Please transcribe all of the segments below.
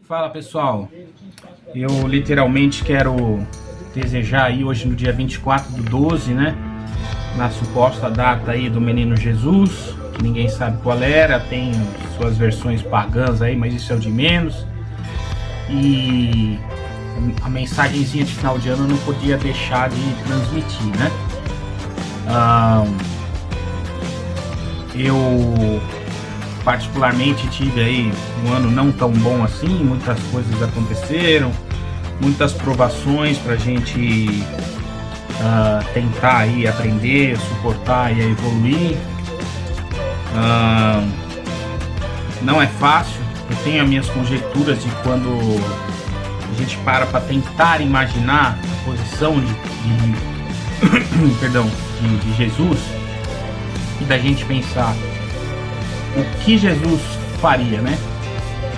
Fala pessoal, eu literalmente quero desejar aí hoje no dia 24/12, né, na suposta data aí do menino Jesus, que ninguém sabe qual era, tem suas versões pagãs aí, mas isso é o de menos. E a mensagenzinha de final de ano eu não podia deixar de transmitir, né? Eu particularmente tive aí um ano não tão bom assim, muitas coisas aconteceram, muitas provações pra gente tentar aí aprender, suportar e evoluir. Não é fácil, eu tenho as minhas conjecturas de quando a gente para tentar imaginar a posição de Jesus e da gente pensar o que Jesus faria, né?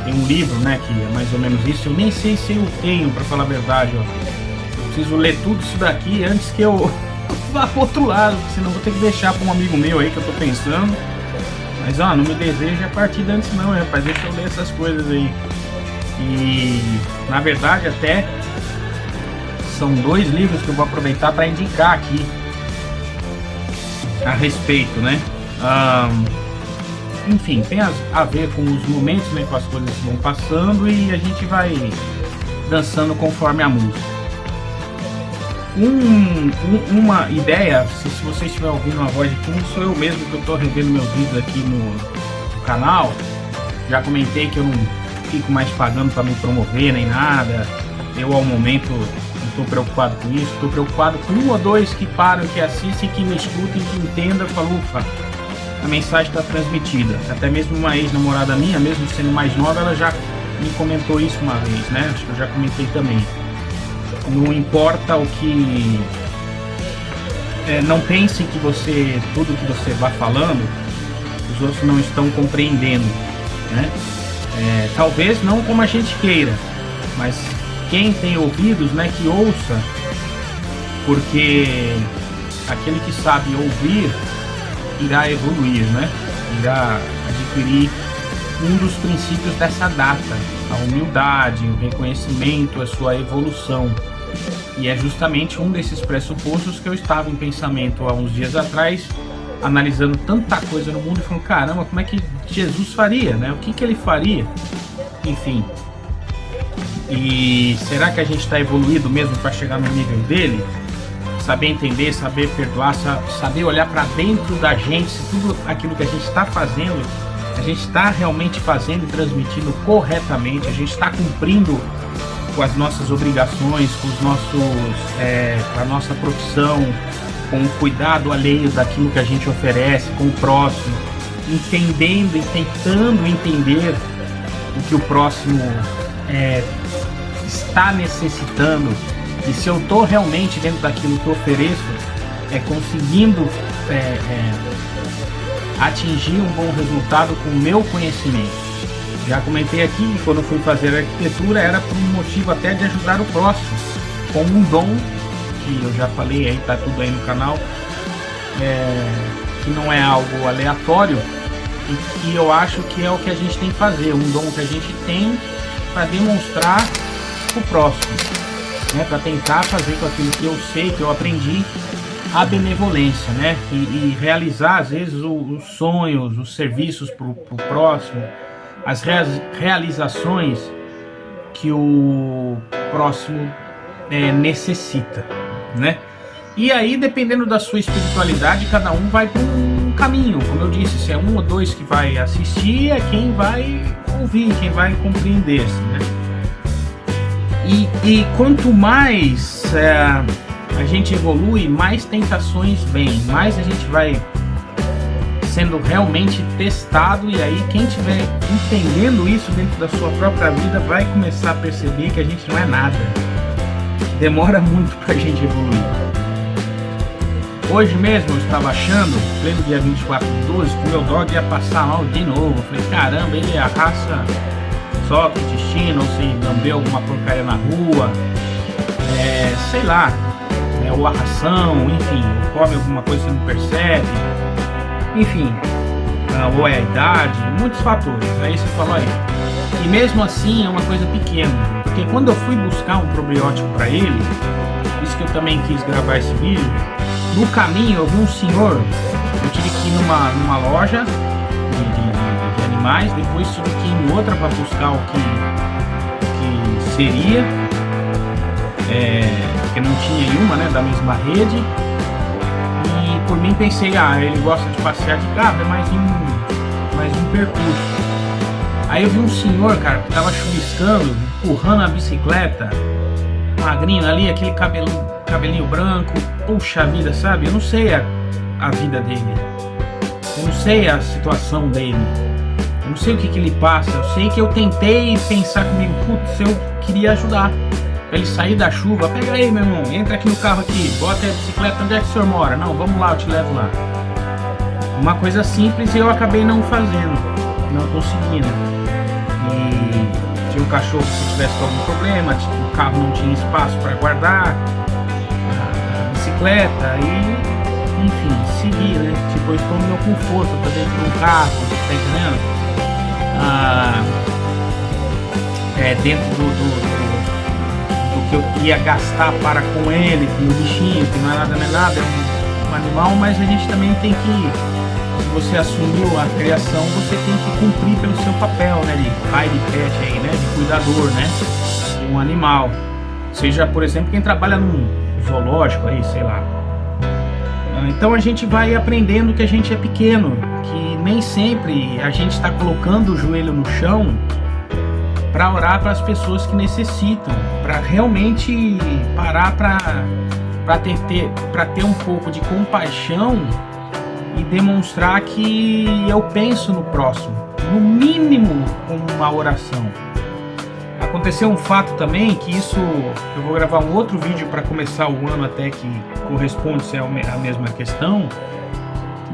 Tem um livro, né, que é mais ou menos isso. Eu nem sei se eu tenho, para falar a verdade, ó. Eu preciso ler tudo isso daqui antes que eu vá pro outro lado, senão vou ter que deixar para um amigo meu aí que eu tô pensando. Mas ó, não me deseja a partida antes não, rapaz, deixa eu ler essas coisas aí. E na verdade até são dois livros que eu vou aproveitar para indicar aqui a respeito, né? Enfim, tem a ver com os momentos, né, que as coisas vão passando e a gente vai dançando conforme a música. Uma ideia, se você estiver ouvindo uma voz de fundo, sou eu mesmo, que eu estou revendo meus vídeos aqui no canal. Já comentei que eu não fico mais pagando para me promover nem nada. Eu ao momento não estou preocupado com isso, estou preocupado com um ou dois que param, que assistem, que me escutem, que entendam e falam, ufa, a mensagem está transmitida. Até mesmo uma ex-namorada minha, mesmo sendo mais nova, ela já me comentou isso uma vez, né? Acho que eu já comentei também. Não importa o que... não pense que tudo que você vai falando, os outros não estão compreendendo, né? Talvez não como a gente queira, mas quem tem ouvidos, né, que ouça, porque aquele que sabe ouvir irá evoluir, né? Irá adquirir um dos princípios dessa data, a humildade, o reconhecimento, a sua evolução. E é justamente um desses pressupostos que eu estava em pensamento há uns dias atrás, analisando tanta coisa no mundo e falando, caramba, como é que Jesus faria, né? O que ele faria? Enfim. E será que a gente está evoluído mesmo para chegar no nível dele? Saber entender, saber perdoar, saber olhar para dentro da gente, se tudo aquilo que a gente está fazendo, a gente está realmente fazendo e transmitindo corretamente, a gente está cumprindo com as nossas obrigações, com a nossa profissão, com o cuidado alheio daquilo que a gente oferece, com o próximo, entendendo e tentando entender o que o próximo está necessitando. E se eu estou realmente dentro daquilo que eu ofereço, conseguindo atingir um bom resultado com o meu conhecimento. Já comentei aqui que quando fui fazer arquitetura era por um motivo até de ajudar o próximo, com um dom, que eu já falei aí, tá tudo aí no canal, que não é algo aleatório e que eu acho que é o que a gente tem que fazer, um dom que a gente tem para demonstrar o próximo, né, para tentar fazer com aquilo que eu sei, que eu aprendi, a benevolência, né, e realizar às vezes os sonhos, os serviços para o próximo, as realizações que o próximo necessita, né? E aí, dependendo da sua espiritualidade, cada um vai para um caminho. Como eu disse, se é um ou dois que vai assistir, é quem vai ouvir, quem vai compreender, assim, né? E quanto mais a gente evolui, mais tentações vêm, mais a gente vai sendo realmente testado, e aí quem estiver entendendo isso dentro da sua própria vida vai começar a perceber que a gente não é nada. Demora muito pra gente evoluir. Hoje mesmo eu estava achando, pleno dia 24/12, que o meu dog ia passar mal de novo. Eu falei, caramba, ele arrasta só o intestino, ou se lambeu alguma porcaria na rua, sei lá, ou a ração, enfim, come alguma coisa que você não percebe, enfim, ou é a idade, muitos fatores. Aí você falou aí, E mesmo assim é uma coisa pequena, porque quando eu fui buscar um probiótico para ele, isso que eu também quis gravar esse vídeo, no caminho eu vi um senhor, eu tive que ir numa loja de animais, depois tive que ir em outra para buscar o que seria, porque não tinha nenhuma, né, da mesma rede. E por mim pensei, ele gosta de passear de carro, é mais um percurso. Aí eu vi um senhor, cara, que tava chuviscando, empurrando a bicicleta, magrinho ali, aquele cabelinho branco. Puxa vida, sabe? Eu não sei a vida dele, eu não sei a situação dele, eu não sei o que ele passa. Eu sei que eu tentei pensar comigo, putz, eu queria ajudar pra ele sair da chuva. Pega aí, meu irmão, entra aqui no carro aqui, bota aí a bicicleta, onde é que o senhor mora? Não, vamos lá, eu te levo lá. Uma coisa simples, e eu acabei não fazendo, não conseguindo. E tinha um cachorro que, se tivesse algum problema, o carro não tinha espaço para guardar a bicicleta, e enfim, seguir, né? Tipo, eu estou no meu conforto, tá dentro do carro, tá entendendo? Dentro do que eu ia gastar para com ele, com o bichinho, que não é nada, é um animal, mas a gente também tem que, se você assumiu a criação, você tem que cumprir pelo seu papel, né, de pai de pet aí, né, de cuidador, né, de um animal. Seja, por exemplo, quem trabalha num zoológico aí, sei lá. Então a gente vai aprendendo que a gente é pequeno, que nem sempre a gente está colocando o joelho no chão para orar para as pessoas que necessitam, para realmente parar para ter um pouco de compaixão e demonstrar que eu penso no próximo, no mínimo com uma oração. Aconteceu um fato também, que isso eu vou gravar um outro vídeo para começar o ano, até que corresponde ser a mesma questão.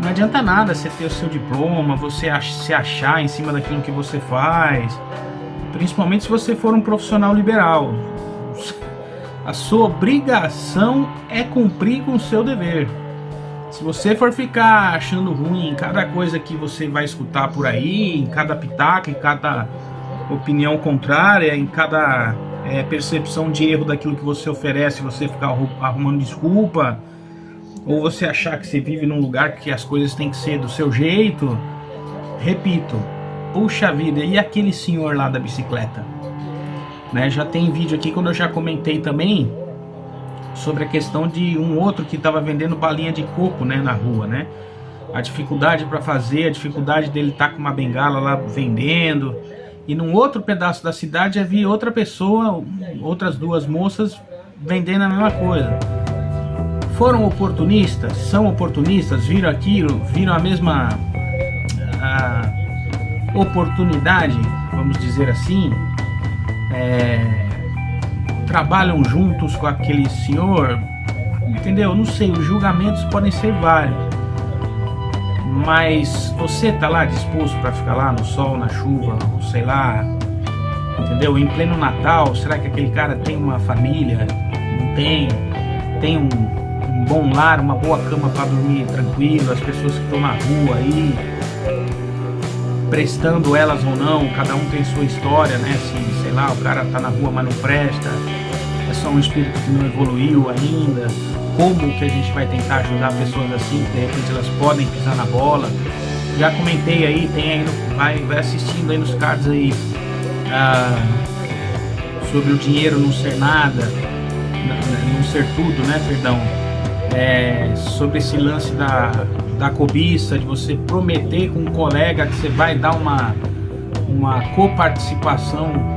Não adianta nada você ter o seu diploma, você se achar em cima daquilo que você faz, principalmente se você for um profissional liberal. A sua obrigação é cumprir com o seu dever. Se você for ficar achando ruim em cada coisa que você vai escutar por aí, em cada pitaco, em cada opinião contrária, em cada percepção de erro daquilo que você oferece, você ficar arrumando desculpa, ou você achar que você vive num lugar que as coisas têm que ser do seu jeito, repito, puxa vida, e aquele senhor lá da bicicleta? Né, já tem vídeo aqui quando eu já comentei também sobre a questão de um outro que estava vendendo balinha de coco, né, na rua, né? A dificuldade para fazer, a dificuldade dele estar com uma bengala lá vendendo. E num outro pedaço da cidade havia outra pessoa, outras duas moças vendendo a mesma coisa. Foram oportunistas, são oportunistas, viram aquilo, viram a mesma oportunidade, vamos dizer assim, trabalham juntos com aquele senhor, entendeu? Não sei, os julgamentos podem ser vários, mas você tá lá disposto para ficar lá no sol, na chuva, ou sei lá, entendeu? Em pleno Natal, será que aquele cara tem uma família? Não tem? Tem um bom lar, uma boa cama para dormir tranquilo? As pessoas que estão na rua aí, prestando elas ou não, cada um tem sua história, né? Se, sei lá, o cara tá na rua mas não presta, é só um espírito que não evoluiu ainda. Como que a gente vai tentar ajudar pessoas assim, que de repente elas podem pisar na bola? Já comentei aí, tem aí, vai assistindo aí nos cards aí, sobre o dinheiro não ser nada, não ser tudo, né, perdão, sobre esse lance da cobiça, de você prometer com um colega que você vai dar uma coparticipação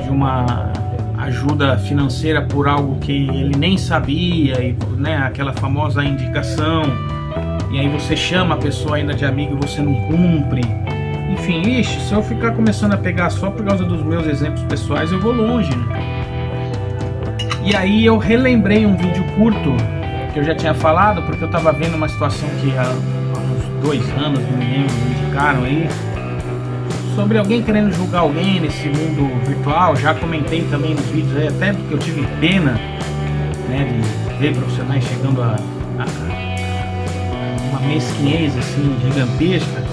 de uma ajuda financeira por algo que ele nem sabia, e, né, aquela famosa indicação, e aí você chama a pessoa ainda de amigo e você não cumpre. Enfim, ixi, se eu ficar começando a pegar só por causa dos meus exemplos pessoais, eu vou longe, né? E aí eu relembrei um vídeo curto que eu já tinha falado, porque eu tava vendo uma situação que há uns 2 anos, não me lembro, me indicaram aí, sobre alguém querendo julgar alguém nesse mundo virtual. Já comentei também nos vídeos aí, até porque eu tive pena, né, de ver profissionais chegando a uma mesquinhez assim gigantesca.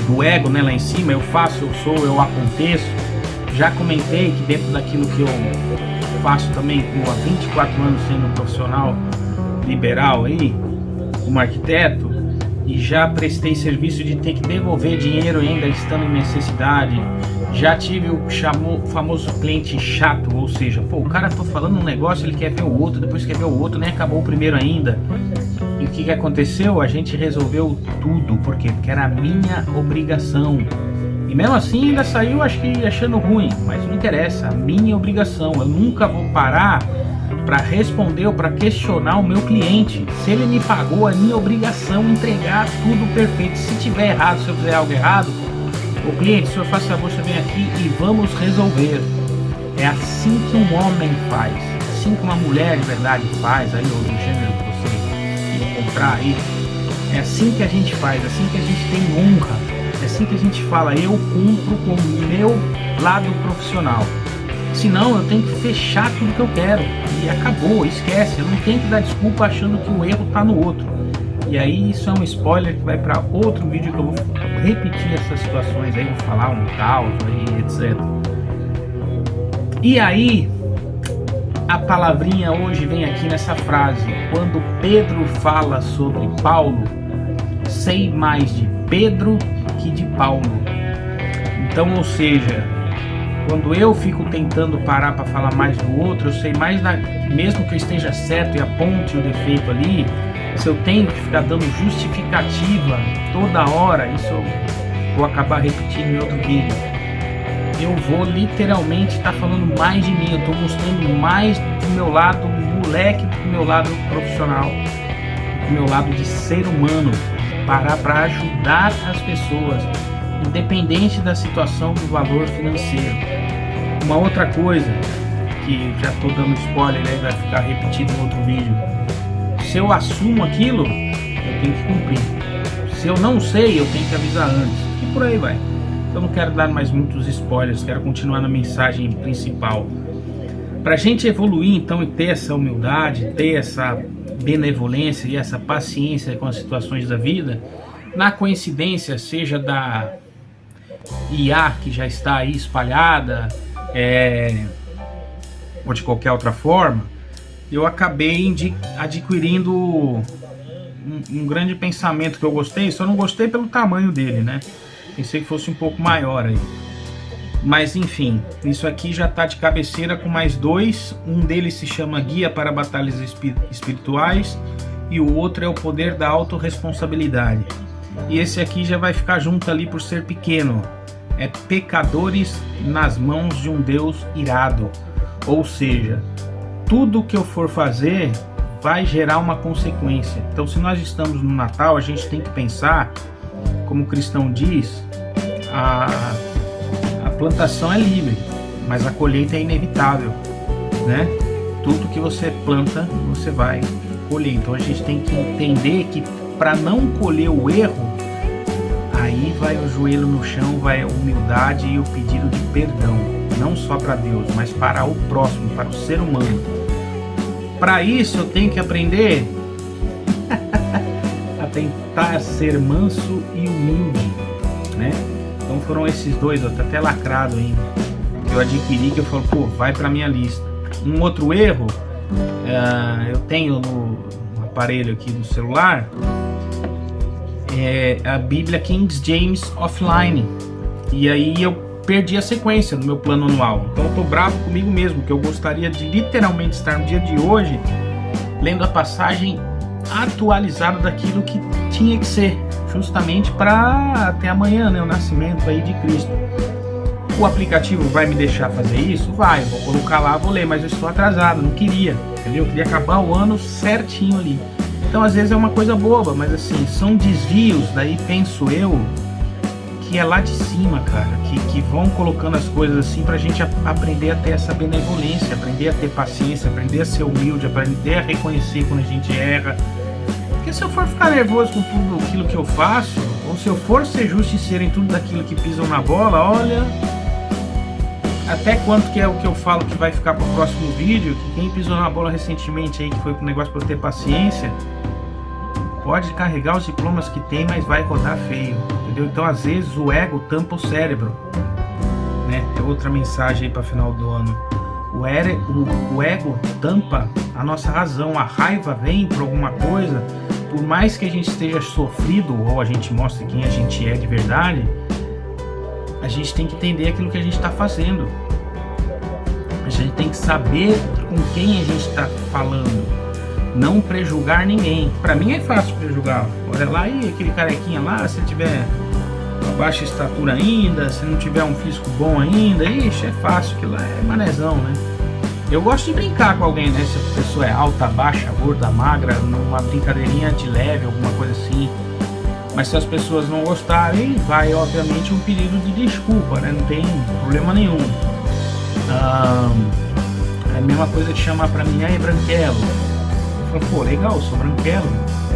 do ego, né, lá em cima, eu faço, eu sou, eu aconteço. Já comentei que dentro daquilo que eu faço também, há 24 anos sendo profissional liberal aí, como arquiteto, e já prestei serviço de ter que devolver dinheiro ainda estando em necessidade. Já tive o famoso cliente chato, ou seja, pô, o cara tô falando um negócio, ele quer ver o outro, depois quer ver o outro, nem acabou o primeiro ainda. E o que aconteceu? A gente resolveu tudo, por quê? Porque era a minha obrigação. E mesmo assim ainda saiu, acho que achando ruim, mas não interessa, a minha obrigação. Eu nunca vou parar para responder ou para questionar o meu cliente. Se ele me pagou, é minha obrigação entregar tudo perfeito. Se tiver errado, se eu fizer algo errado, o cliente, se eu faço favor, você vem aqui e vamos resolver. É assim que um homem faz, assim que uma mulher de verdade faz, aí o gênero que você encontrar aí, é assim que a gente faz, assim que a gente tem honra, é assim que a gente fala, eu cumpro com o meu lado profissional. Senão eu tenho que fechar tudo que eu quero e acabou, esquece, eu não tenho que dar desculpa achando que o erro tá no outro. E aí isso é um spoiler que vai para outro vídeo que eu vou repetir essas situações aí, vou falar um caos aí, etc. E aí, a palavrinha hoje vem aqui nessa frase, quando Pedro fala sobre Paulo, sei mais de Pedro que de Paulo. Então, ou seja, quando eu fico tentando parar para falar mais do outro, eu sei mais mesmo que eu esteja certo e aponte o defeito ali, se eu tenho que ficar dando justificativa toda hora, isso eu vou acabar repetindo em outro vídeo. Eu vou literalmente estar falando mais de mim, eu estou mostrando mais do meu lado moleque, do meu lado profissional, do meu lado de ser humano, parar para ajudar as pessoas, independente da situação do valor financeiro. Uma outra coisa, que já estou dando spoiler, aí vai ficar repetido em outro vídeo, se eu assumo aquilo, eu tenho que cumprir. Se eu não sei, eu tenho que avisar antes. E por aí vai. Eu não quero dar mais muitos spoilers, quero continuar na mensagem principal. Para a gente evoluir então e ter essa humildade, ter essa benevolência e essa paciência com as situações da vida, na coincidência, seja da IA que já está aí espalhada, ou de qualquer outra forma, eu acabei adquirindo um grande pensamento que eu gostei, só não gostei pelo tamanho dele, né? Pensei que fosse um pouco maior aí. Mas enfim, isso aqui já está de cabeceira com mais dois. Um deles se chama Guia para Batalhas Espirituais e o outro é o Poder da Autorresponsabilidade. E esse aqui já vai ficar junto ali por ser pequeno. É Pecadores nas Mãos de um Deus Irado. Ou seja, tudo que eu for fazer vai gerar uma consequência. Então, se nós estamos no Natal, a gente tem que pensar, como o cristão diz, a plantação é livre, mas a colheita é inevitável, né? Tudo que você planta, você vai colher. Então, a gente tem que entender que para não colher o erro, aí vai o joelho no chão, vai a humildade e o pedido de perdão, não só para Deus, mas para o próximo, para o ser humano. Para isso eu tenho que aprender a tentar ser manso e humilde, né? Então foram esses dois, tá até lacrado ainda, que eu adquiri, que eu falo, pô, vai para minha lista. Um outro erro, eu tenho no aparelho aqui do celular, a Bíblia King James Offline, e aí eu perdi a sequência do meu plano anual. Então eu tô bravo comigo mesmo, que eu gostaria de literalmente estar no dia de hoje lendo a passagem atualizada daquilo que tinha que ser, justamente para até amanhã, né, o nascimento aí de Cristo. O aplicativo vai me deixar fazer isso? Vai, eu vou colocar lá, vou ler, mas eu estou atrasado, não queria, entendeu? Eu queria acabar o ano certinho ali. Então às vezes é uma coisa boba, mas assim, são desvios, daí penso eu, que é lá de cima, cara, que vão colocando as coisas assim pra gente aprender a ter essa benevolência, aprender a ter paciência, aprender a ser humilde, aprender a reconhecer quando a gente erra. Porque se eu for ficar nervoso com tudo aquilo que eu faço, ou se eu for ser justiceiro em tudo daquilo que pisam na bola, olha, até quanto que é o que eu falo que vai ficar pro próximo vídeo, que quem pisou na bola recentemente aí, que foi com o negócio pra eu ter paciência, pode carregar os diplomas que tem, mas vai rodar feio, entendeu? Então às vezes o ego tampa o cérebro, né? É outra mensagem aí para final do ano. O ego tampa a nossa razão, a raiva vem por alguma coisa, por mais que a gente esteja sofrido ou a gente mostre quem a gente é de verdade, a gente tem que entender aquilo que a gente está fazendo. A gente tem que saber com quem a gente está falando, não prejulgar ninguém. Para mim é fácil prejulgar. Olha lá, e aquele carequinha lá, se tiver uma baixa estatura ainda, se não tiver um físico bom ainda, ixi, é fácil, aquilo lá é manezão, né? Eu gosto de brincar com alguém, né? Se a pessoa é alta, baixa, gorda, magra, numa brincadeirinha de leve, alguma coisa assim. Mas se as pessoas não gostarem, vai obviamente um pedido de desculpa, né? Não tem problema nenhum. É a mesma coisa de chamar pra mim, aí branquelo. Eu falo, pô, legal, eu sou branquelo,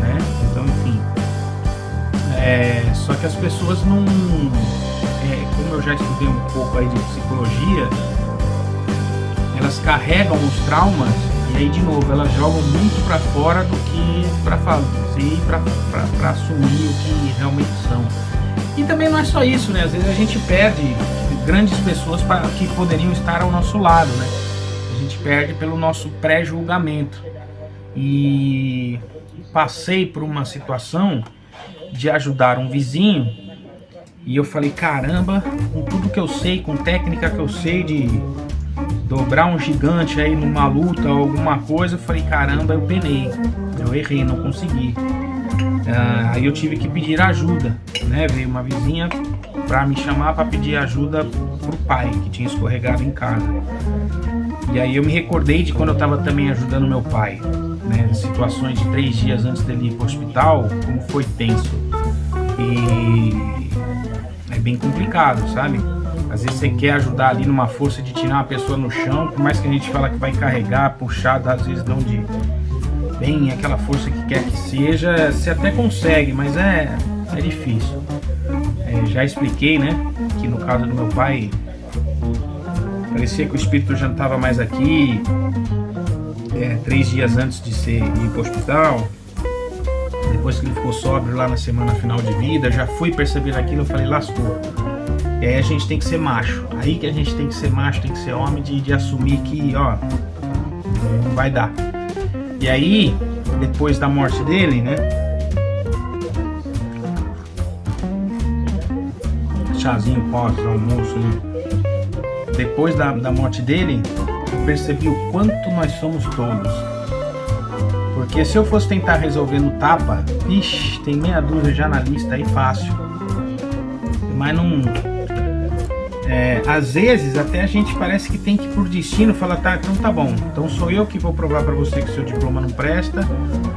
né? Então, enfim. Só que as pessoas não... como eu já estudei um pouco aí de psicologia, elas carregam os traumas e aí, de novo, elas jogam muito pra fora do que pra fazer, pra assumir o que realmente são. E também não é só isso, né? Às vezes a gente perde grandes pessoas que poderiam estar ao nosso lado, né? A gente perde pelo nosso pré-julgamento. E passei por uma situação de ajudar um vizinho e eu falei, caramba, com tudo que eu sei, com técnica que eu sei de dobrar um gigante aí numa luta ou alguma coisa, eu falei, caramba, eu penei, eu errei, não consegui. Aí eu tive que pedir ajuda, né? Veio uma vizinha para me chamar para pedir ajuda pro pai, que tinha escorregado em casa. E aí eu me recordei de quando eu estava também ajudando meu pai, né? Em situações de 3 dias antes dele ir pro hospital, como foi tenso. E é bem complicado, sabe? Às vezes você quer ajudar ali numa força de tirar uma pessoa no chão, por mais que a gente fala que vai carregar, puxar, às vezes não de bem aquela força que quer que seja, você até consegue, mas é difícil. Já expliquei, né, que no caso do meu pai, parecia que o espírito já não estava mais aqui, 3 dias antes de ir para o hospital. Depois que ele ficou sóbrio lá na semana final de vida, já fui perceber aquilo, eu falei, lascou. E aí a gente tem que ser macho. Aí que a gente tem que ser macho, tem que ser homem de assumir que, ó, não vai dar. E aí, depois da morte dele, né? Chazinho pós-almoço, né? Depois da morte dele, eu percebi o quanto nós somos tolos. Porque se eu fosse tentar resolver no tapa, ixi, tem meia dúzia já na lista aí fácil. Mas não... às vezes até a gente parece que tem que por destino falar, tá, então tá bom, então sou eu que vou provar para você que seu diploma não presta,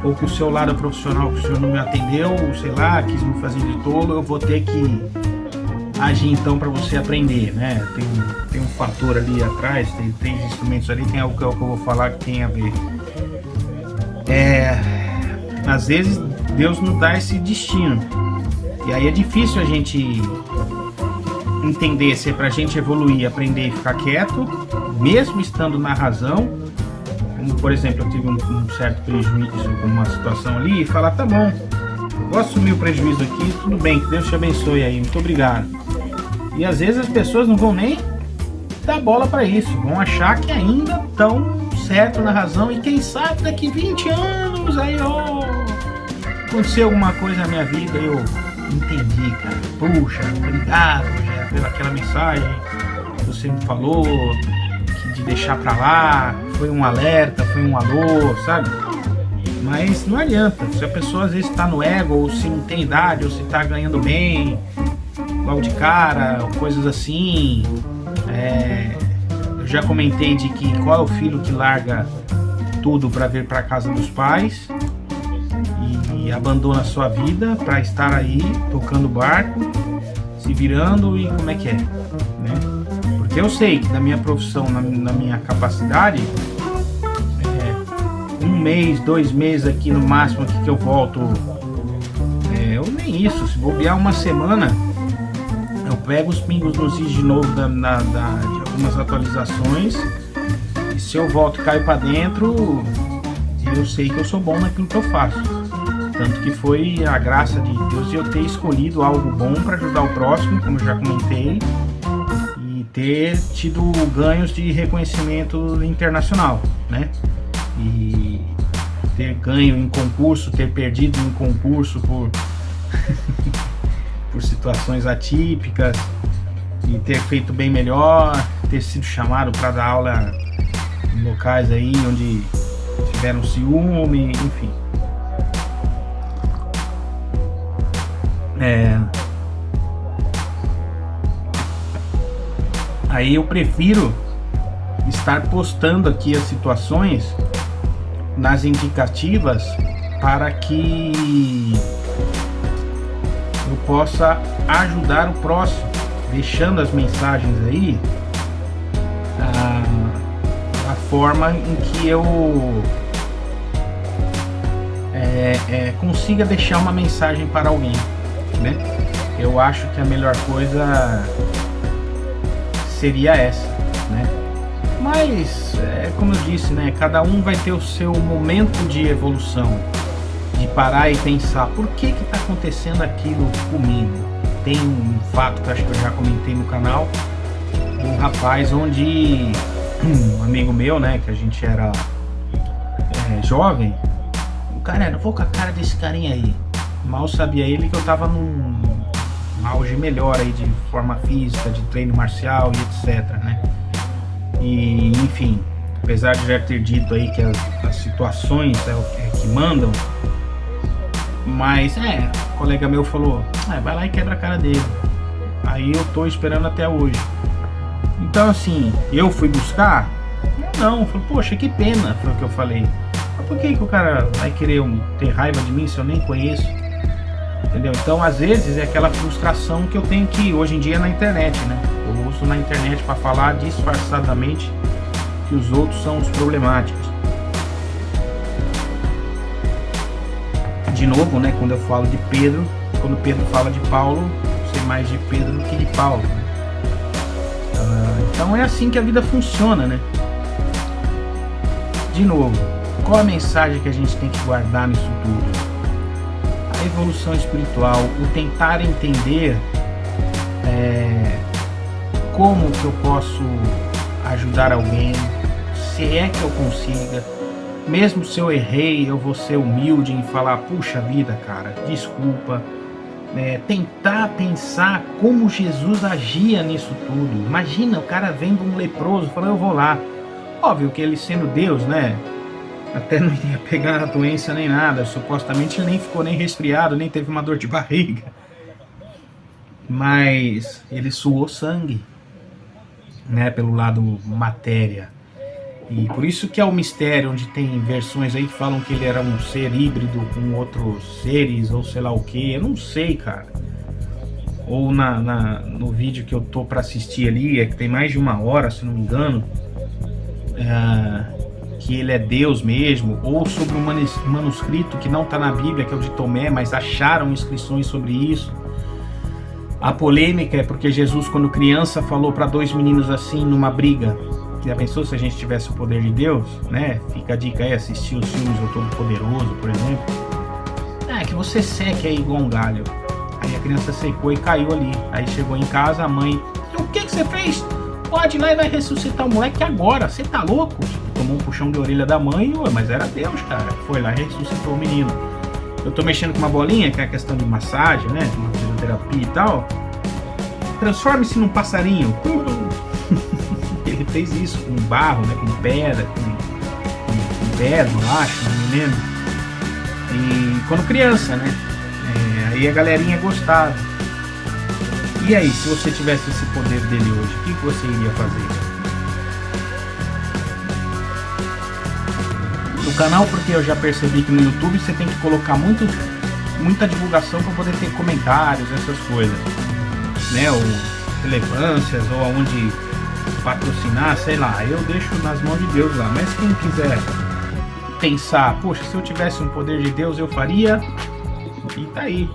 ou que o seu lado profissional que o senhor não me atendeu, ou sei lá, quis me fazer de tolo, eu vou ter que agir então para você aprender, né? Tem um fator ali atrás, tem 3 instrumentos ali, tem algo que eu vou falar que tem a ver. Às vezes Deus nos dá esse destino, e aí é difícil a gente entender se é pra gente evoluir, aprender e ficar quieto, mesmo estando na razão. Como, por exemplo, eu tive um certo prejuízo com uma situação ali, e falar, tá bom, vou assumir o prejuízo aqui, tudo bem, que Deus te abençoe aí, muito obrigado. E às vezes as pessoas não vão nem dar bola para isso, vão achar que ainda estão certo na razão, e quem sabe daqui 20 anos aí, ó, aconteceu alguma coisa na minha vida, eu entendi, cara. Puxa, obrigado, Rogério, pela aquela mensagem que você me falou, de deixar pra lá, foi um alerta, foi um alô, sabe? Mas não adianta, se a pessoa às vezes tá no ego, ou se não tem idade, ou se tá ganhando bem, logo de cara, ou coisas assim. Eu já comentei de que qual é o filho que larga tudo pra vir pra casa dos pais e abandona a sua vida para estar aí tocando barco, se virando, e como é que é, né? Porque eu sei que na minha profissão, na minha capacidade, 1 mês, 2 meses aqui no máximo aqui que eu volto, ou nem isso, se bobear uma semana, eu pego os pingos nos is de novo de algumas atualizações, e se eu volto e caio para dentro, eu sei que eu sou bom naquilo que eu faço. Tanto que foi a graça de Deus de eu ter escolhido algo bom para ajudar o próximo, como eu já comentei, e ter tido ganhos de reconhecimento internacional, né? E ter ganho em concurso, ter perdido em concurso por por situações atípicas, e ter feito bem melhor, ter sido chamado para dar aula em locais aí onde tiveram ciúme, enfim. Aí eu prefiro estar postando aqui as situações nas indicativas para que eu possa ajudar o próximo, deixando as mensagens aí a forma em que eu consiga deixar uma mensagem para alguém, né? Eu acho que a melhor coisa seria essa, né? Mas, como eu disse, né? Cada um vai ter o seu momento de evolução, de parar e pensar, por que está acontecendo aquilo comigo? Tem um fato que eu acho que eu já comentei no canal, de um rapaz onde um amigo meu, né, que a gente era jovem, o cara era, vou com a cara desse carinha aí. Mal sabia ele que eu tava num auge melhor aí de forma física, de treino marcial e etc, né? E enfim, apesar de já ter dito aí que as situações que mandam, mas o colega meu falou, vai lá e quebra a cara dele. Aí eu tô esperando até hoje. Então assim, eu fui buscar? Não, falei, poxa, que pena, foi o que eu falei. Mas por que o cara vai querer ter raiva de mim se eu nem conheço? Entendeu? Então às vezes é aquela frustração que eu tenho que hoje em dia na internet, né? Eu uso na internet para falar disfarçadamente que os outros são os problemáticos. De novo, né, quando eu falo de Pedro, quando Pedro fala de Paulo, eu sei mais de Pedro do que de Paulo, né? Então é assim que a vida funciona, né? De novo, qual a mensagem que a gente tem que guardar nisso tudo? A evolução espiritual, o tentar entender como que eu posso ajudar alguém, se é que eu consiga. Mesmo se eu errei, eu vou ser humilde em falar, puxa vida, cara, desculpa. Tentar pensar como Jesus agia nisso tudo. Imagina o cara vendo um leproso, falando, eu vou lá. Óbvio que ele sendo Deus, né? Até não ia pegar a doença nem nada. Supostamente ele nem ficou nem resfriado, nem teve uma dor de barriga. Mas ele suou sangue, né? Pelo lado matéria. E por isso que é o mistério, onde tem versões aí que falam que ele era um ser híbrido com outros seres, ou sei lá o que, eu não sei, cara. Ou no vídeo que eu tô pra assistir ali, que tem mais de 1 hora, se não me engano, que ele é Deus mesmo, ou sobre um manuscrito que não tá na Bíblia, que é o de Tomé, mas acharam inscrições sobre isso. A polêmica é porque Jesus, quando criança, falou para 2 meninos assim, numa briga. Já pensou se a gente tivesse o poder de Deus, né? Fica a dica aí, assistir os filmes do Todo-Poderoso, por exemplo. Que você seque aí igual um galho. Aí a criança secou e caiu ali. Aí chegou em casa, a mãe, o que você fez? Pode ir lá e vai ressuscitar o moleque agora, você tá louco? Tomou um puxão de orelha da mãe, mas era Deus, cara. Foi lá e ressuscitou o menino. Eu tô mexendo com uma bolinha, que é a questão de massagem, né? Uma fisioterapia e tal. Transforme-se num passarinho. Ele fez isso com barro, né, com pedra, com pedra, eu acho, não me lembro. E quando criança, né? Aí a galerinha gostava. E aí, se você tivesse esse poder dele hoje, o que você iria fazer? No canal, porque eu já percebi que no YouTube você tem que colocar muita divulgação para poder ter comentários, essas coisas, né? Ou relevâncias, ou aonde patrocinar, sei lá, eu deixo nas mãos de Deus lá. Mas quem quiser pensar, poxa, se eu tivesse um poder de Deus eu faria, e tá aí,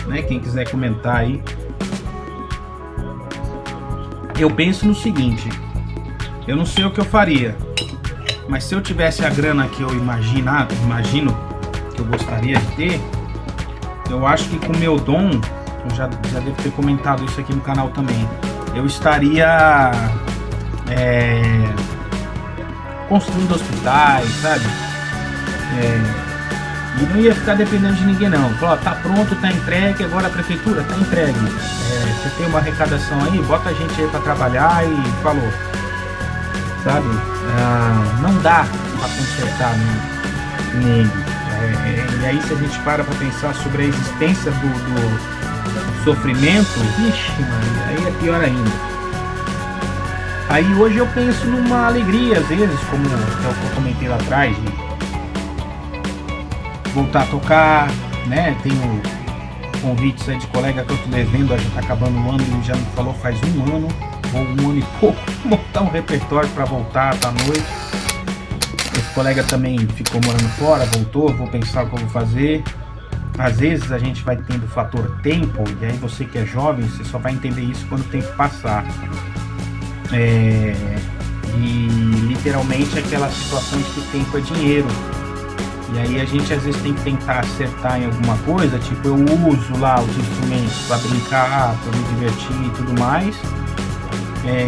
né? Quem quiser comentar aí. Eu penso no seguinte, eu não sei o que eu faria, mas se eu tivesse a grana que eu imagino que eu gostaria de ter, eu acho que com o meu dom, eu já devo ter comentado isso aqui no canal também, eu estaria construindo hospitais, sabe? E não ia ficar dependendo de ninguém não. Falou, tá pronto, tá entregue, agora a prefeitura tá entregue. Você tem uma arrecadação aí, bota a gente aí para trabalhar e falou. Sabe? Não dá para consertar nele. E aí se a gente para pensar sobre a existência do sofrimento, vixe, mano, aí é pior ainda. Aí hoje eu penso numa alegria, às vezes, como eu comentei lá atrás, de voltar a tocar, né? Tenho convites aí de colega que eu tô devendo, já tá acabando o ano, ele já me falou faz um ano ou um ano e pouco, montar um repertório para voltar à noite. Esse colega também ficou morando fora, voltou, vou pensar o que eu vou fazer. Às vezes a gente vai tendo o fator tempo, e aí você que é jovem, você só vai entender isso quando o tempo passar. E literalmente aquela situação de que tempo é dinheiro. E aí a gente às vezes tem que tentar acertar em alguma coisa, tipo eu uso lá os instrumentos para brincar, para me divertir e tudo mais.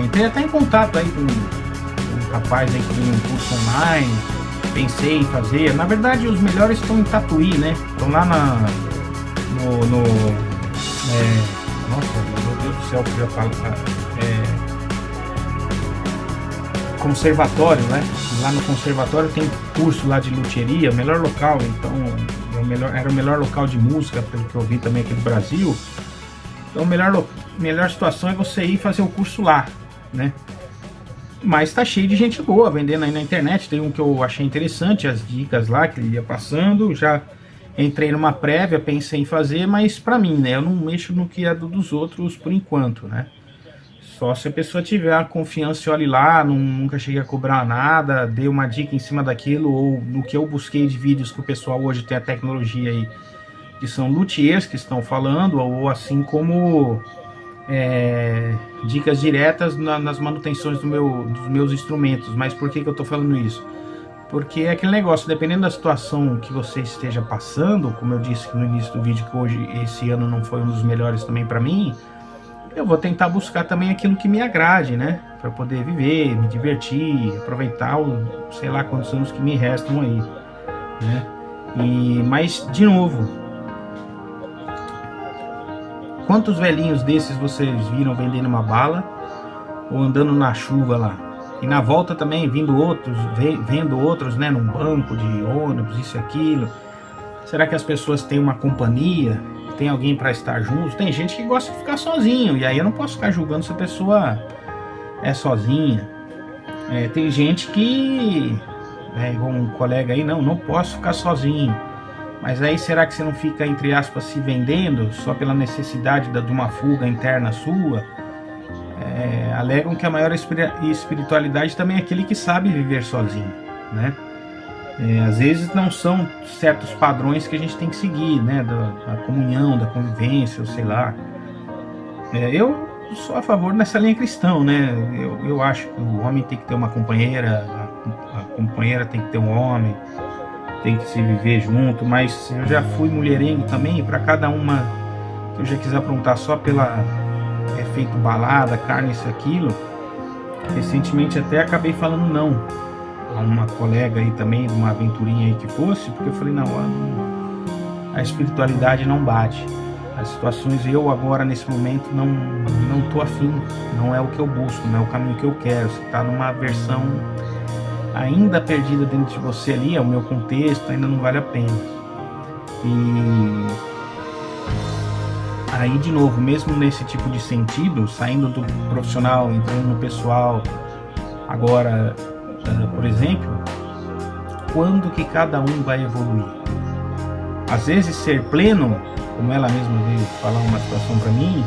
Entrei até em contato aí com um rapaz aí que tem um curso online, pensei em fazer. Na verdade os melhores estão em Tatuí, né? Estão lá nossa, meu Deus do céu, que eu já falo, conservatório, né? Lá no conservatório tem curso lá de luthieria, o melhor local, então era o melhor local de música, pelo que eu vi também aqui do Brasil. Então a melhor situação é você ir fazer o curso lá, né? Mas tá cheio de gente boa vendendo aí na internet. Tem um que eu achei interessante, as dicas lá que ele ia passando. Já entrei numa prévia, pensei em fazer, mas pra mim, né? Eu não mexo no que é dos outros por enquanto, né? Só se a pessoa tiver a confiança e olhe lá, nunca cheguei a cobrar nada, dei uma dica em cima daquilo, ou no que eu busquei de vídeos que o pessoal hoje tem a tecnologia aí, que são luthiers que estão falando, ou assim como dicas diretas nas manutenções dos meus instrumentos. Mas por que eu tô falando isso? Porque é aquele negócio, dependendo da situação que você esteja passando, como eu disse no início do vídeo, que hoje, esse ano não foi um dos melhores também para mim, eu vou tentar buscar também aquilo que me agrade, né? Para poder viver, me divertir, aproveitar sei lá quantos anos que me restam aí, né? Mas, de novo, quantos velhinhos desses vocês viram vendendo uma bala ou andando na chuva lá? E na volta também vendo outros, né? Num banco de ônibus, isso e aquilo. Será que as pessoas têm uma companhia? Tem alguém para estar junto? Tem gente que gosta de ficar sozinho, e aí eu não posso ficar julgando se a pessoa é sozinha. Tem gente que, igual um colega aí, não posso ficar sozinho. Mas aí será que você não fica, entre aspas, se vendendo só pela necessidade de uma fuga interna sua? Alegam que a maior espiritualidade também é aquele que sabe viver sozinho, né? Às vezes não são certos padrões que a gente tem que seguir, né? Da comunhão, da convivência, ou sei lá. Eu sou a favor dessa linha cristã, né? Eu acho que o homem tem que ter uma companheira, a companheira tem que ter um homem, tem que se viver junto. Mas eu já fui mulherengo também, para cada uma que eu já quis aprontar só pela efeito balada, carne, isso, aquilo. Recentemente até acabei falando não a uma colega aí também, de uma aventurinha aí que fosse, porque eu falei, não, a espiritualidade não bate. As situações, eu agora nesse momento não tô afim, não é o que eu busco, não é o caminho que eu quero. Você tá numa versão ainda perdida dentro de você ali, é o meu contexto, ainda não vale a pena. E aí de novo, mesmo nesse tipo de sentido, saindo do profissional, entrando no pessoal, agora, por exemplo, quando que cada um vai evoluir? Às vezes ser pleno, como ela mesma veio falar uma situação para mim,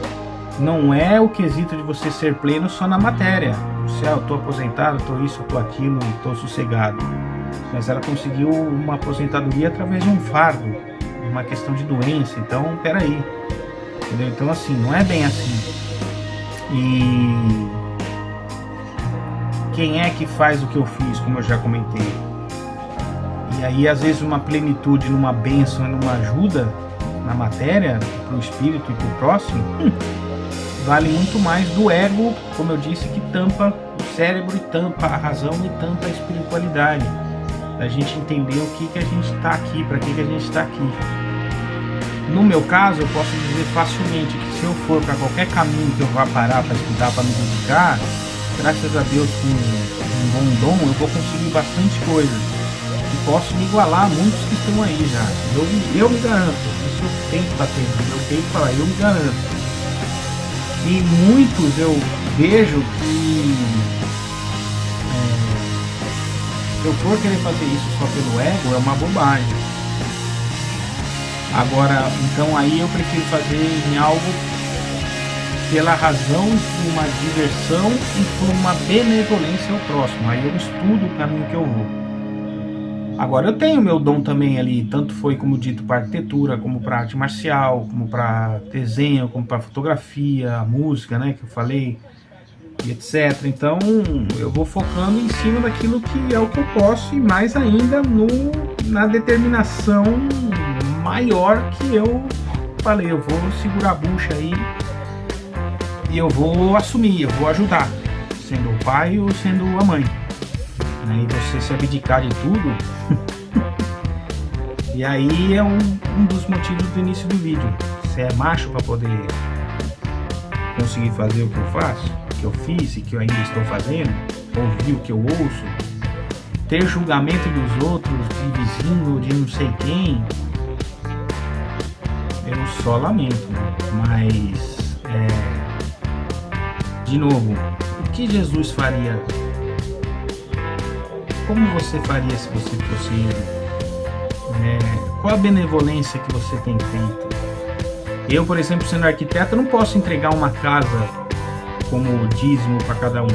não é o quesito de você ser pleno só na matéria. Eu tô aposentado, tô isso, eu tô aquilo, tô sossegado. Mas ela conseguiu uma aposentadoria através de um fardo, uma questão de doença. Então, peraí, entendeu? Então assim, não é bem assim. E quem é que faz o que eu fiz, como eu já comentei? E aí às vezes uma plenitude, numa bênção, numa ajuda, na matéria, para o espírito e para o próximo, vale muito mais do ego, como eu disse, que tampa o cérebro e tampa a razão e tampa a espiritualidade. Da gente entender o que a gente está aqui, para que a gente está aqui. No meu caso, eu posso dizer facilmente que se eu for para qualquer caminho que eu vá parar para estudar, para me dedicar, graças a Deus com um bom dom, eu vou conseguir bastante coisa. E posso me igualar a muitos que estão aí já. Eu me garanto, isso eu tenho que bater, eu tenho que falar, eu me garanto. E muitos eu vejo que se eu for querer fazer isso só pelo ego, é uma bobagem. Agora, então aí eu prefiro fazer em algo pela razão de uma diversão e por uma benevolência ao próximo. Aí eu estudo o caminho que eu vou. Agora eu tenho meu dom também ali, tanto foi como dito para arquitetura, como para arte marcial, como para desenho, como para fotografia, música, né, que eu falei, e etc. Então eu vou focando em cima daquilo que é o que eu posso e mais ainda na determinação maior que eu falei, eu vou segurar a bucha aí e eu vou assumir, eu vou ajudar, sendo o pai ou sendo a mãe. E você se abdicar de tudo, e aí é um dos motivos do início do vídeo. Você é macho para poder conseguir fazer o que eu faço, o que eu fiz e que eu ainda estou fazendo, ouvir o que eu ouço, ter julgamento dos outros, de vizinho, de não sei quem. Eu só lamento, mas de novo, o que Jesus faria? Como você faria se você fosse ele? Qual a benevolência que você tem feito? Eu, por exemplo, sendo arquiteto, não posso entregar uma casa como dízimo para cada um,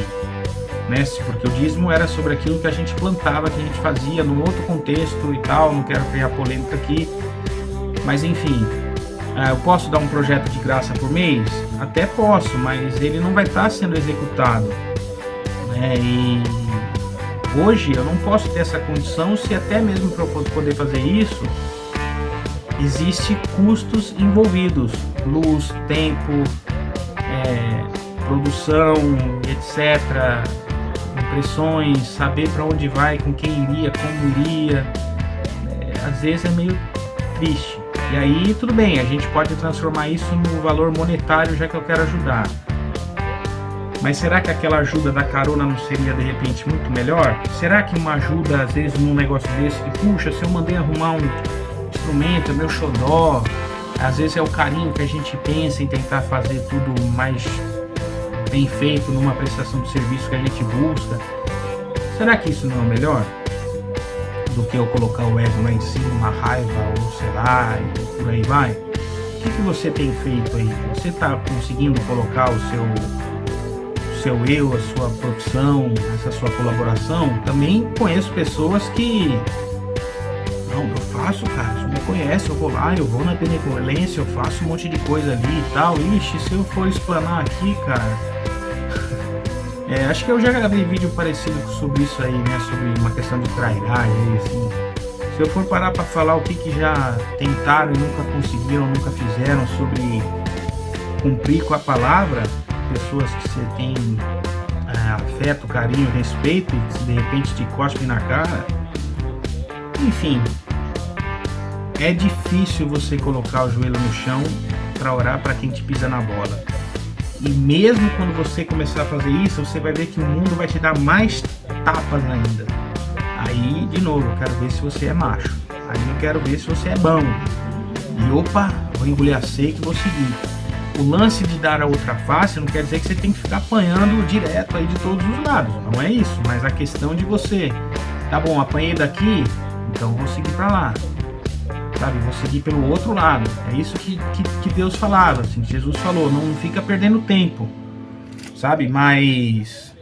né? Porque o dízimo era sobre aquilo que a gente plantava, que a gente fazia num outro contexto e tal. Não quero criar polêmica aqui, mas enfim. Eu posso dar um projeto de graça por mês? Até posso, mas ele não vai estar sendo executado, né? E hoje eu não posso ter essa condição, se até mesmo para eu poder fazer isso, existe custos envolvidos, luz, tempo, produção, etc, impressões, saber para onde vai, com quem iria, como iria, às vezes é meio triste. E aí tudo bem, a gente pode transformar isso no valor monetário, já que eu quero ajudar. Mas será que aquela ajuda da carona não seria de repente muito melhor? Será que uma ajuda às vezes num negócio desse, que puxa, se eu mandei arrumar um instrumento, é meu xodó, às vezes é o carinho que a gente pensa em tentar fazer tudo mais bem feito numa prestação de serviço que a gente busca. Será que isso não é o melhor do que eu colocar o ego lá em cima, uma raiva, ou sei lá, e por aí vai? O que você tem feito aí? Você está conseguindo colocar o seu eu, a sua profissão, essa sua colaboração? Também conheço pessoas que não, eu faço, cara, você me conhece, eu vou lá, eu vou na benevolência, eu faço um monte de coisa ali e tal. Ixi, se eu for explanar aqui, cara, acho que eu já gravei vídeo parecido sobre isso aí, né, sobre uma questão de trairagem, assim. Se eu for parar para falar o que já tentaram e nunca conseguiram, nunca fizeram sobre cumprir com a palavra, pessoas que você tem afeto, carinho, respeito e que de repente te cospem na cara, enfim, é difícil você colocar o joelho no chão para orar para quem te pisa na bola. E mesmo quando você começar a fazer isso, você vai ver que o mundo vai te dar mais tapas ainda. Aí, de novo, eu quero ver se você é macho. Aí eu quero ver se você é bom. E opa, vou engolir a seca e vou seguir. O lance de dar a outra face não quer dizer que você tem que ficar apanhando direto aí de todos os lados. Não é isso, mas a questão de você, tá bom, apanhei daqui, então vou seguir pra lá. Sabe, vou seguir pelo outro lado. É isso que Deus falava, assim, Jesus falou, não fica perdendo tempo, sabe, mas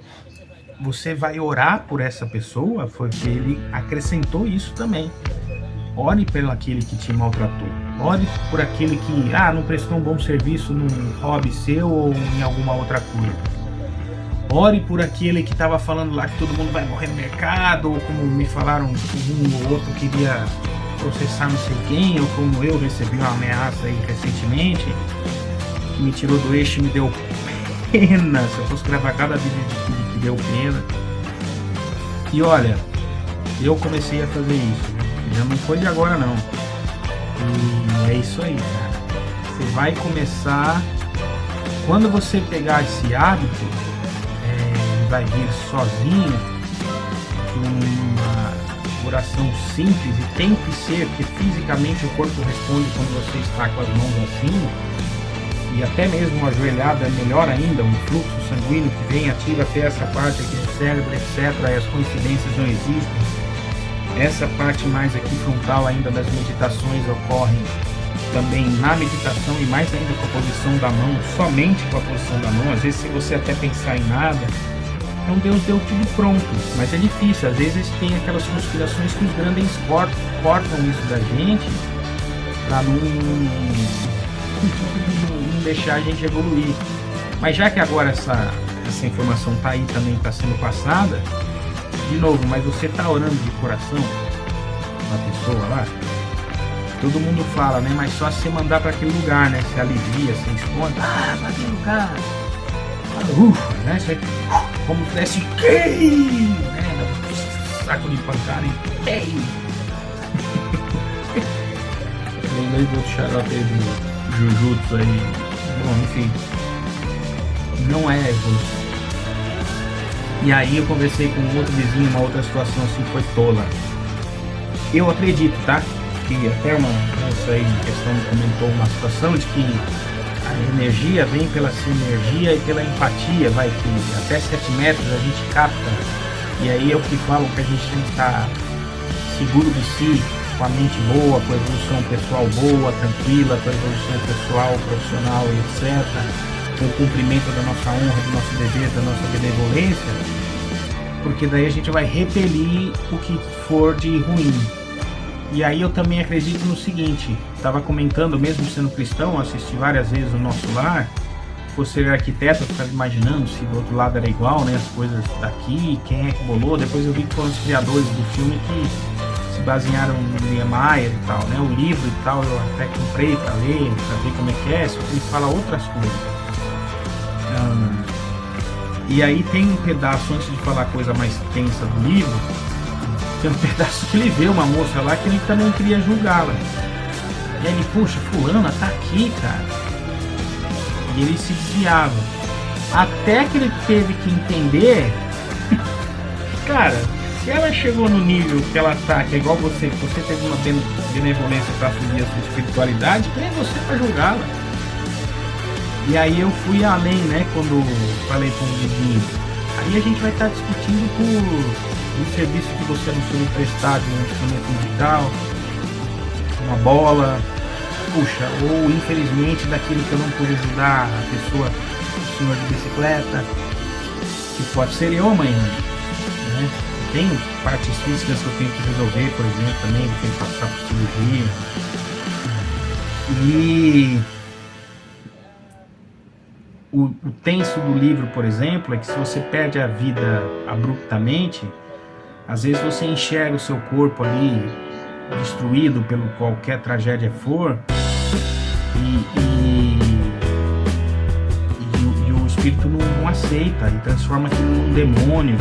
você vai orar por essa pessoa, porque ele acrescentou isso também. Ore pelo aquele que te maltratou, ore por aquele que não prestou um bom serviço num hobby seu ou em alguma outra coisa. Ore por aquele que estava falando lá que todo mundo vai morrer no mercado, ou como me falaram, um ou outro queria processar não sei quem, ou como eu recebi uma ameaça aí recentemente, que me tirou do eixo e me deu pena. Se eu fosse gravar cada vídeo que deu pena. E olha, eu comecei a fazer isso, já não foi de agora não. E é isso aí, cara. Você vai começar, quando você pegar esse hábito, vai vir sozinho, uma oração simples, e tem que ser, porque fisicamente o corpo responde quando você está com as mãos assim, e até mesmo uma ajoelhada é melhor ainda, um fluxo sanguíneo que vem, ativa até essa parte aqui do cérebro, etc. E as coincidências não existem. Essa parte mais aqui frontal ainda das meditações ocorrem também na meditação, e mais ainda com a posição da mão, somente com a posição da mão. Às vezes, se você até pensar em nada, então Deus deu tudo pronto, mas é difícil. Às vezes tem aquelas conspirações que os grandes cortam isso da gente para não deixar a gente evoluir. Mas já que agora essa informação tá aí, também está sendo passada, de novo, mas você está orando de coração na pessoa lá? Todo mundo fala, né? Mas só se você mandar para aquele lugar, né? Se alivia, se esconde. Para aquele lugar. Ufa, né? Você, como se desse queim, né? Saco de pancada e queim. Lembrei do outro xarope aí do Jujutsu aí. Bom, enfim. Não é evolução. E aí eu conversei com um outro vizinho, uma outra situação assim, foi tola. Eu acredito, tá? Que até uma moça aí em questão comentou uma situação de que a energia vem pela sinergia e pela empatia, vai, que até 7 metros a gente capta. E aí eu que falo que a gente tem que estar seguro de si, com a mente boa, com a evolução pessoal boa, tranquila, com a evolução pessoal, profissional e etc. Com o cumprimento da nossa honra, do nosso dever, da nossa benevolência, porque daí a gente vai repelir o que for de ruim. E aí eu também acredito no seguinte, estava comentando, mesmo sendo cristão, assisti várias vezes o Nosso Lar, por ser arquiteto, eu ficava imaginando se do outro lado era igual, né, as coisas daqui, quem é que bolou. Depois eu vi que foram os criadores do filme que se basearam em Niemeyer e tal, né, o livro e tal, eu até comprei para ler, para ver como é que é, só que ele fala outras coisas. E aí tem um pedaço, antes de falar a coisa mais tensa do livro, tem um pedaço que ele vê uma moça lá que ele também queria julgá-la. E aí ele, puxa, fulana tá aqui, cara. E ele se desviava. Até que ele teve que entender, cara, se ela chegou no nível que ela tá, que é igual você teve uma benevolência para assumir a sua espiritualidade, quem é você para julgá-la? E aí eu fui além, né, quando falei com o vizinho. Aí a gente vai estar discutindo por um serviço que você não foi emprestado, um instrumento musical, uma bola, puxa, ou infelizmente daquilo que eu não pude ajudar a pessoa, o senhor de bicicleta, que pode ser eu amanhã, né? Tenho partes físicas que eu tenho que resolver, por exemplo, também, eu tenho que passar por cirurgia. E o tenso do livro, por exemplo, é que se você perde a vida abruptamente, às vezes você enxerga o seu corpo ali destruído pelo qualquer tragédia for, e o espírito não aceita e transforma aquilo num demônio,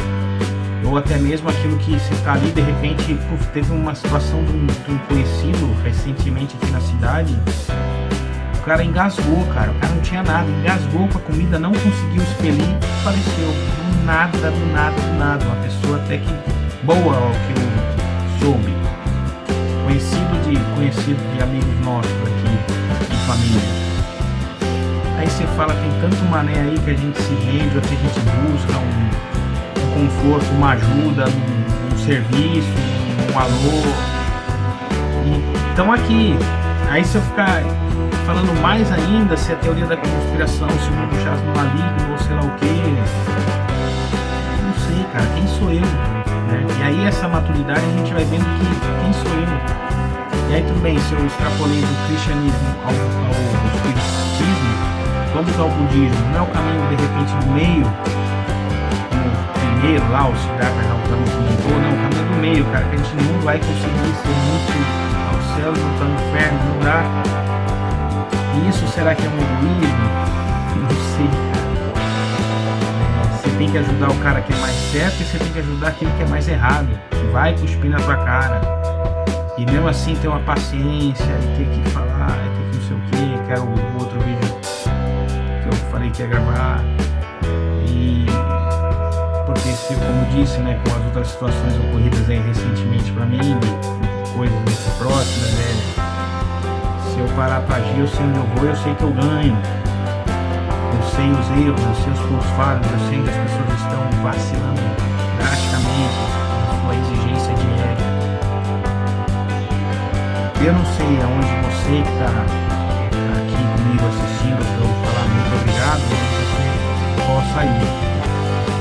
ou até mesmo aquilo que você está ali, de repente, teve uma situação de um conhecido recentemente aqui na cidade. O cara engasgou, cara. O cara não tinha nada. Engasgou com a comida, não conseguiu expelir, faleceu. Do nada. Uma pessoa até que boa, ao que eu soube. Conhecido de amigos nossos aqui, de família. Aí você fala, tem tanto mané aí que a gente se rende, ou que a gente busca um conforto, uma ajuda, um serviço, um alô. E estão aqui. Aí se eu ficar falando mais ainda, se a teoria da conspiração, se o mundo chás no maligno, ou sei lá o que, não sei, cara, quem sou eu? Né? E aí essa maturidade a gente vai vendo que quem sou eu? E aí tudo bem, se eu extrapolei do cristianismo ao espiritismo, vamos ao budismo, não é o caminho de repente do meio, como o primeiro lá, o Siddhartha Gautama comentou, não, o caminho do meio, cara, que a gente não vai conseguir ser muito aos céus ou para o inferno, não dá. E isso será que é um egoísmo? Não sei, cara. Você tem que ajudar o cara que é mais certo e você tem que ajudar aquele que é mais errado, que vai cuspir na tua cara. E mesmo assim ter uma paciência e ter que falar, ter que não sei o que, que era o outro vídeo que eu falei que ia gravar. E porque, como disse, né, com as outras situações ocorridas aí recentemente pra mim, coisas muito próximas, né? Se eu parar pra agir, eu sei onde eu vou, eu sei que eu ganho. Eu sei os erros, eu sei os pontos falhos, eu sei que as pessoas estão vacilando drasticamente na sua exigência diária. Eu não sei aonde você que está aqui comigo assistindo, para eu falar muito obrigado, onde você possa ir.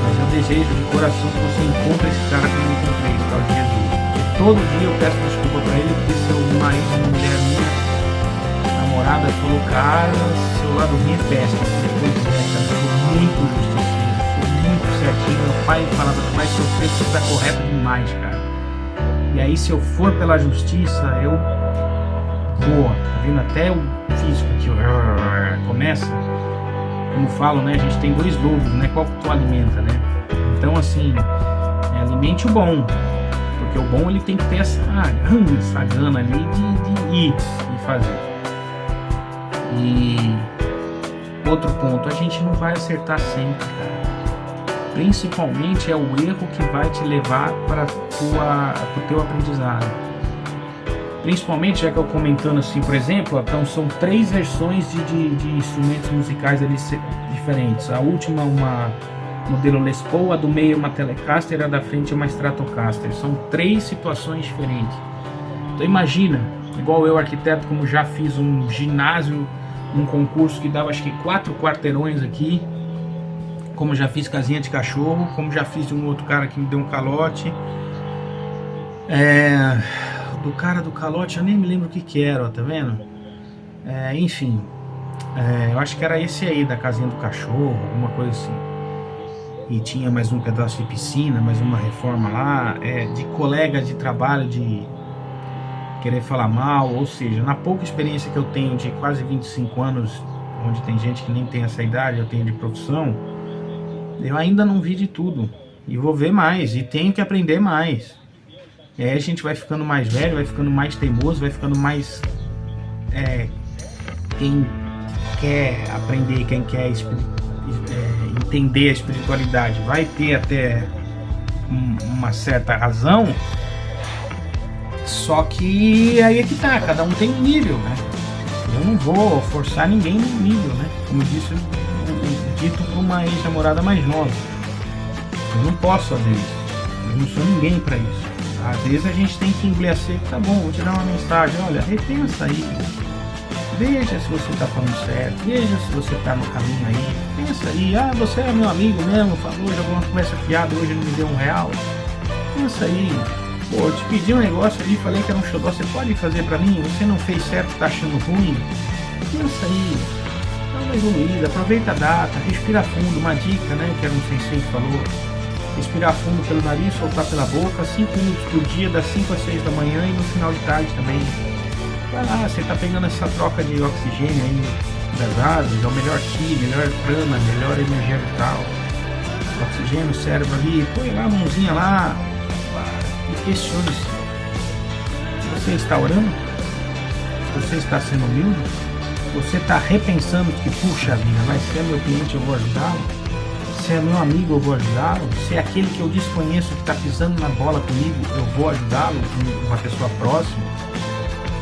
Mas eu desejo de coração que você encontre esse cara que eu encontrei, esse tal de Jesus. E todo dia eu peço desculpa para ele, porque seu marido, uma mulher minha, namorada, falou, cara, seu lado ruim é péssimo. Depois cara, eu sou muito justiceiro, sou muito certinho. Meu pai falava, mas se você está correto demais, cara. E aí se eu for pela justiça, eu vou, tá vendo? Até o físico aqui, começa, como falam, né? A gente tem dois lobos, né? Qual que tu alimenta, né? Então, assim, alimente o bom, porque o bom ele tem que ter essa gana ali de ir e fazer. E outro ponto, a gente não vai acertar sempre, cara. Principalmente é o erro que vai te levar para o teu aprendizado. Principalmente, já que eu comentando assim, por exemplo, então são 3 versões de instrumentos musicais ali diferentes. A última uma modelo Les Paul, a do meio uma Telecaster, a da frente uma Stratocaster. São 3 situações diferentes. Então imagina, igual eu, arquiteto, como já fiz um ginásio, um concurso que dava acho que 4 quarteirões aqui, como já fiz casinha de cachorro, como já fiz de um outro cara que me deu um calote. Do cara do calote eu nem me lembro o que era, ó, tá vendo? Enfim, eu acho que era esse aí da casinha do cachorro, alguma coisa assim. E tinha mais um pedaço de piscina, mais uma reforma lá, de colega de trabalho, de querer falar mal, ou seja, na pouca experiência que eu tenho de quase 25 anos, onde tem gente que nem tem essa idade, eu tenho de profissão, eu ainda não vi de tudo, e vou ver mais, e tenho que aprender mais. E aí a gente vai ficando mais velho, vai ficando mais teimoso, vai ficando mais... quem quer aprender, quem quer entender a espiritualidade, vai ter até uma certa razão, só que aí é que tá, cada um tem um nível, né? Eu não vou forçar ninguém no nível, né? Como disse o dito para uma ex-namorada mais nova. Eu não posso fazer isso, eu não sou ninguém para isso. Às vezes a gente tem que engolir, tá bom, vou te dar uma mensagem, olha, repensa aí, veja se você tá falando certo, veja se você tá no caminho aí, pensa aí, você é meu amigo mesmo, falou, jogou uma conversa fiada, hoje não me deu R$1, pensa aí, pô, eu te pedi um negócio ali, falei que era um xodó, você pode fazer pra mim, você não fez certo, tá achando ruim, pensa aí, dá uma evoluída, aproveita a data, respira fundo, uma dica, né, que era um sensei que falou, respirar fundo pelo nariz, soltar pela boca, 5 minutos por dia, das 5 às 6 da manhã e no final de tarde também. Vai lá, você tá pegando essa troca de oxigênio aí das árvores, é o melhor chi, melhor prana, melhor energia vital. Oxigênio, cérebro ali, põe lá a mãozinha lá e questione-se. Você está orando? Você está sendo humilde? Você está repensando que, puxa vida, vai ser meu cliente, eu vou ajudá-lo? Se é meu amigo, eu vou ajudá-lo. Se é aquele que eu desconheço que está pisando na bola comigo, eu vou ajudá-lo. Uma pessoa próxima,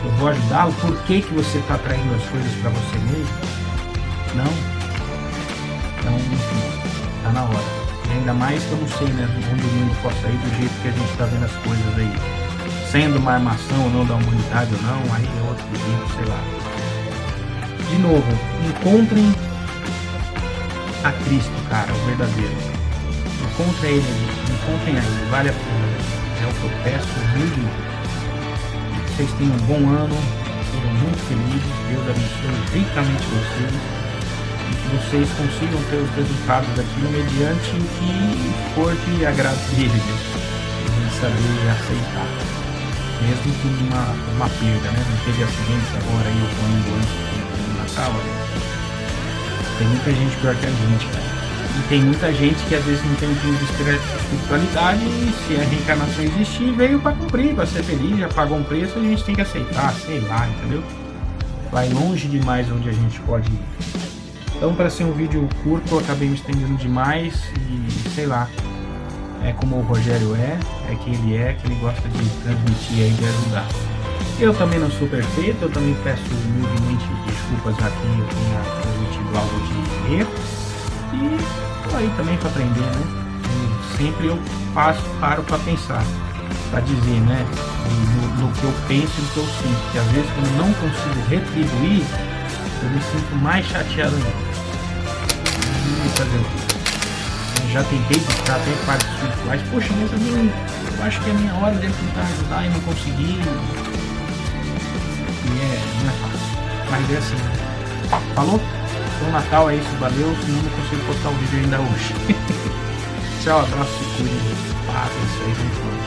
eu vou ajudá-lo. Por que você está traindo as coisas para você mesmo? Não. Então, enfim, está na hora. E ainda mais que eu não sei, né, onde o mundo possa ir do jeito que a gente está vendo as coisas aí. Sendo uma armação ou não da humanidade ou não, aí é outro jeito, sei lá. De novo, encontrem a Cristo, cara, o verdadeiro. Encontrem aí, vale a pena. É o que eu peço, humilde. Vocês tenham um bom ano, sejam muito felizes, Deus abençoe ricamente vocês e que vocês consigam ter os resultados daquilo mediante o que for de agrado dele, né? E saber aceitar. mesmo com uma perda, né? Não teve acidentes agora aí ocorrendo antes do Natal, né? Tem muita gente pior que a gente, cara. E tem muita gente que às vezes não tem um pingo de espiritualidade e se a reencarnação existir, veio para cumprir, para ser feliz, já pagou um preço, a gente tem que aceitar, sei lá, entendeu? Vai longe demais onde a gente pode ir. Então, para ser um vídeo curto, eu acabei me estendendo demais e sei lá. É como o Rogério é que ele gosta de transmitir aí, de ajudar. Eu também não sou perfeito, eu também peço humildemente desculpas a quem eu tenha transmitido algo de erro. E tô aí também para aprender, né? E sempre eu paro para pensar, para dizer, né? No que eu penso e no que eu sinto. Porque às vezes quando eu não consigo retribuir, eu me sinto mais chateado ainda. E fazer o quê? Já tentei buscar até partes espirituais. Poxa, mas eu acho que é a minha hora de tentar ajudar e não consegui. E não é fácil. Mas é assim, né? Falou? Bom Natal, é isso, valeu. Senão não consigo postar o vídeo ainda hoje. Tchau, abraço, se cuide. Paz, é isso aí, vamos lá.